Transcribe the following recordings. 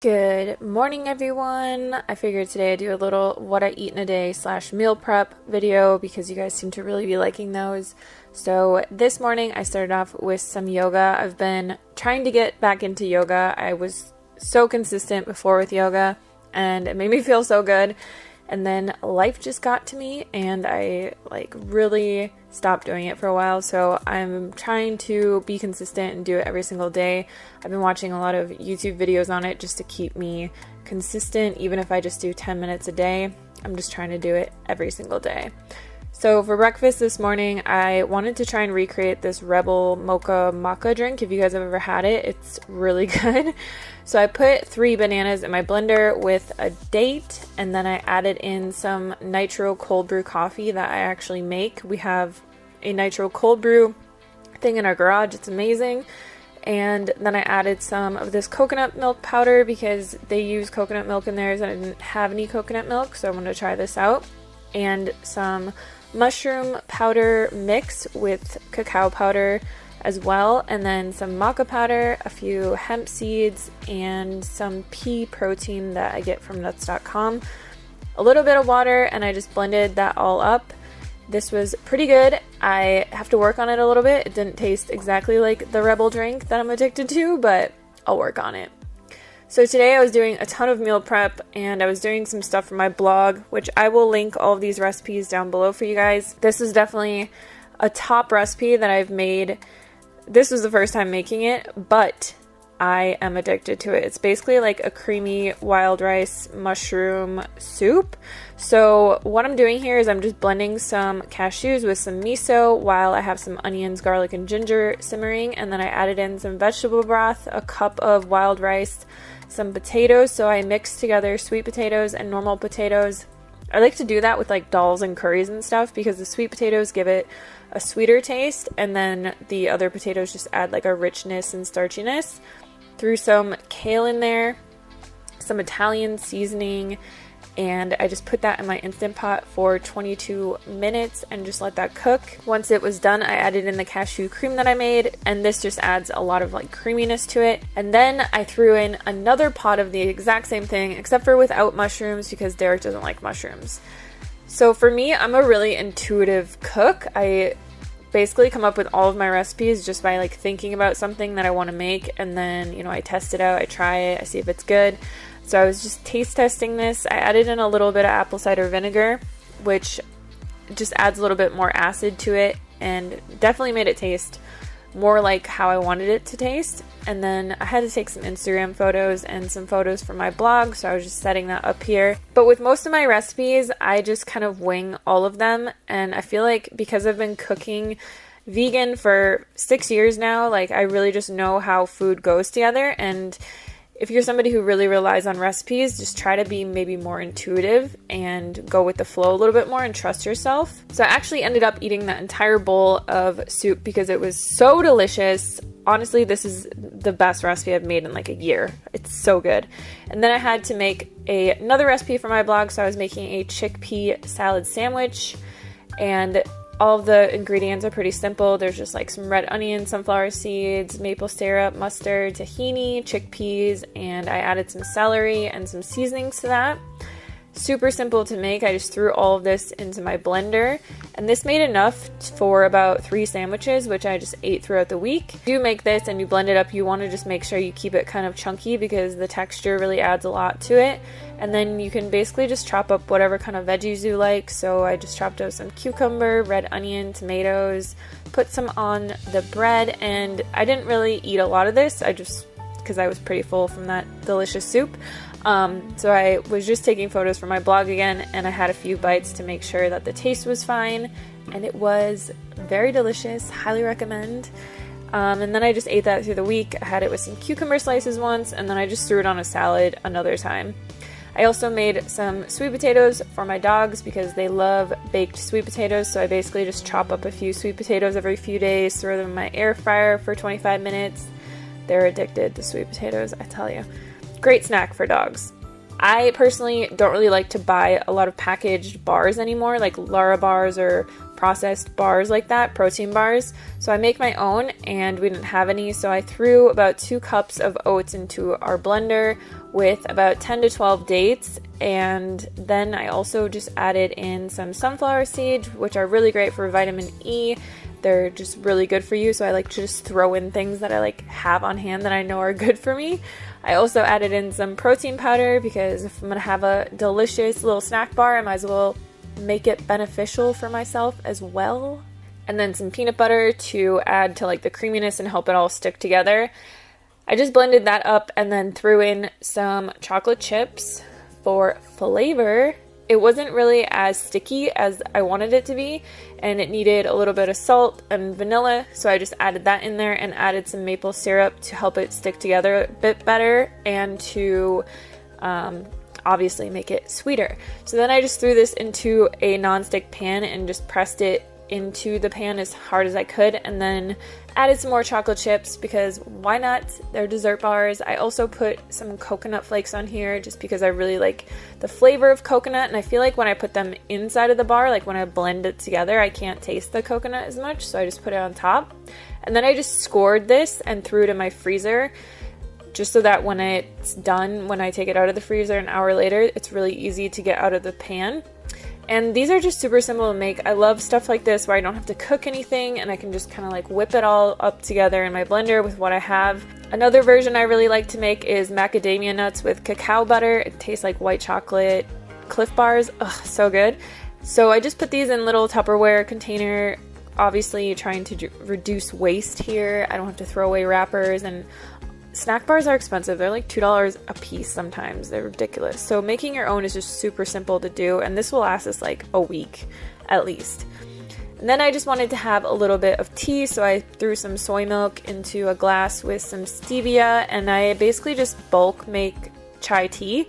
Good morning, everyone. I figured today I'd do a little what I eat in a day / meal prep video because you guys seem to really be liking those. So this morning I started off with some yoga. I've been trying to get back into yoga. I was so consistent before with yoga and it made me feel so good. And then life just got to me and I really stopped doing it for a while. So I'm trying to be consistent and do it every single day. I've been watching a lot of YouTube videos on it just to keep me consistent. Even if I just do 10 minutes a day, I'm just trying to do it every single day. So for breakfast this morning, I wanted to try and recreate this Rebel Mocha Maca drink. If you guys have ever had it, it's really good. So I put 3 bananas in my blender with a date, and then I added in some nitro cold brew coffee that I actually make. We have a nitro cold brew thing in our garage. It's amazing. And then I added some of this coconut milk powder because they use coconut milk in theirs and I didn't have any coconut milk, so I wanted to try this out. And some mushroom powder mix with cacao powder as well, and then some maca powder, a few hemp seeds, and some pea protein that I get from nuts.com, a little bit of water, and I just blended that all up. This was pretty good. I have to work on it a little bit. It didn't taste exactly like the Rebel drink that I'm addicted to, but I'll work on it. So today I was doing a ton of meal prep and I was doing some stuff for my blog, which I will link all of these recipes down below for you guys. This is definitely a top recipe that I've made. This was the first time making it, but I am addicted to it. It's basically like a creamy wild rice mushroom soup. So what I'm doing here is I'm just blending some cashews with some miso while I have some onions, garlic, and ginger simmering, and then I added in some vegetable broth, a cup of wild rice, some potatoes. So I mixed together sweet potatoes and normal potatoes. I like to do that with like dals and curries and stuff because the sweet potatoes give it a sweeter taste, and then the other potatoes just add like a richness and starchiness. Threw some kale in there, some Italian seasoning, and I just put that in my Instant Pot for 22 minutes and just let that cook. Once it was done, I added in the cashew cream that I made, and this just adds a lot of like creaminess to it. And then I threw in another pot of the exact same thing, except for without mushrooms because Derek doesn't like mushrooms. So for me, I'm a really intuitive cook. I basically come up with all of my recipes just by like thinking about something that I want to make, and then I test it out, I try it, I see if it's good. So I was just taste testing this. I added in a little bit of apple cider vinegar, which just adds a little bit more acid to it and definitely made it taste more like how I wanted it to taste. And then I had to take some Instagram photos and some photos for my blog, so I was just setting that up here. But with most of my recipes, I just kind of wing all of them, and I feel like because I've been cooking vegan for 6 years now, like I really just know how food goes together. And if you're somebody who really relies on recipes, just try to be maybe more intuitive and go with the flow a little bit more and trust yourself. So I actually ended up eating that entire bowl of soup because it was so delicious. Honestly, this is the best recipe I've made in like a year. It's so good. And then I had to make another recipe for my blog, so I was making a chickpea salad sandwich, and all of the ingredients are pretty simple. There's just like some red onion, sunflower seeds, maple syrup, mustard, tahini, chickpeas, and I added some celery and some seasonings to that. Super simple to make. I just threw all of this into my blender, and this made enough for about 3 sandwiches, which I just ate throughout the week. If you make this and you blend it up, you want to just make sure you keep it kind of chunky because the texture really adds a lot to it. And then you can basically just chop up whatever kind of veggies you like. So I just chopped up some cucumber, red onion, tomatoes, put some on the bread, and I didn't really eat a lot of this. Because I was pretty full from that delicious soup. So I was just taking photos for my blog again, and I had a few bites to make sure that the taste was fine, and it was very delicious. Highly recommend. And then I just ate that through the week. I had it with some cucumber slices once, and then I just threw it on a salad another time. I also made some sweet potatoes for my dogs because they love baked sweet potatoes, so I basically just chop up a few sweet potatoes every few days, throw them in my air fryer for 25 minutes. They're addicted to sweet potatoes, I tell you. Great snack for dogs. I personally don't really like to buy a lot of packaged bars anymore, like Lara bars or processed bars like that, protein bars. So I make my own, and we didn't have any, so I threw about 2 cups of oats into our blender with about 10 to 12 dates, and then I also just added in some sunflower seeds, which are really great for vitamin E. They're just really good for you, so I like to just throw in things that I like have on hand that I know are good for me. I also added in some protein powder because if I'm gonna have a delicious little snack bar, I might as well make it beneficial for myself as well. And then some peanut butter to add to like the creaminess and help it all stick together. I just blended that up and then threw in some chocolate chips for flavor. It wasn't really as sticky as I wanted it to be, and it needed a little bit of salt and vanilla, so I just added that in there and added some maple syrup to help it stick together a bit better and to obviously make it sweeter. So then I just threw this into a nonstick pan and just pressed it into the pan as hard as I could, and then added some more chocolate chips because why not? They're dessert bars. I also put some coconut flakes on here just because I really like the flavor of coconut, and I feel like when I put them inside of the bar, like when I blend it together, I can't taste the coconut as much, so I just put it on top. And then I just scored this and threw it in my freezer just so that when it's done, when I take it out of the freezer an hour later, it's really easy to get out of the pan. And these are just super simple to make. I love stuff like this where I don't have to cook anything and I can just kind of like whip it all up together in my blender with what I have. Another version I really like to make is macadamia nuts with cacao butter. It tastes like white chocolate Cliff Bars. Ugh, so good. So I just put these in little Tupperware container, obviously trying to reduce waste here. I don't have to throw away wrappers, and snack bars are expensive. They're like $2 a piece sometimes. They're ridiculous. So making your own is just super simple to do, and this will last us like a week at least. And then I just wanted to have a little bit of tea, so I threw some soy milk into a glass with some stevia, and I basically just bulk make chai tea.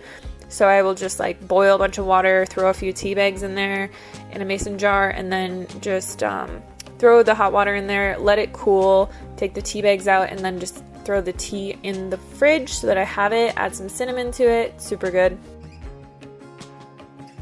So I will just like boil a bunch of water, throw a few tea bags in there in a mason jar, and then just throw the hot water in there, let it cool, take the tea bags out, and then just throw the tea in the fridge so that I have it, add some cinnamon to it, super good.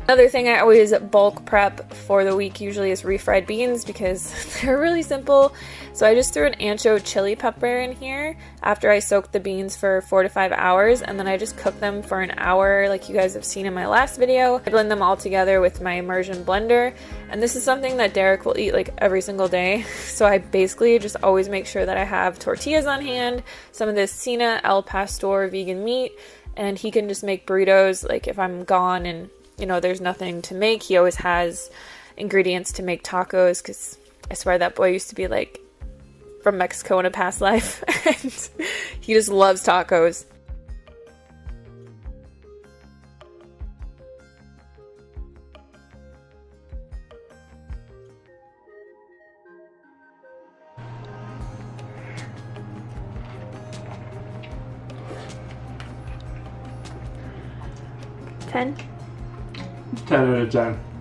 Another thing I always bulk prep for the week usually is refried beans because they're really simple. So I just threw an ancho chili pepper in here after I soaked the beans for 4 to 5 hours, and then I just cooked them for an hour like you guys have seen in my last video. I blend them all together with my immersion blender, and this is something that Derek will eat like every single day. So I basically just always make sure that I have tortillas on hand, some of this Cena El Pastor vegan meat, and he can just make burritos like if I'm gone and you know, there's nothing to make. He always has ingredients to make tacos because I swear that boy used to be like from Mexico in a past life and he just loves tacos. Ten? 10 out of 10.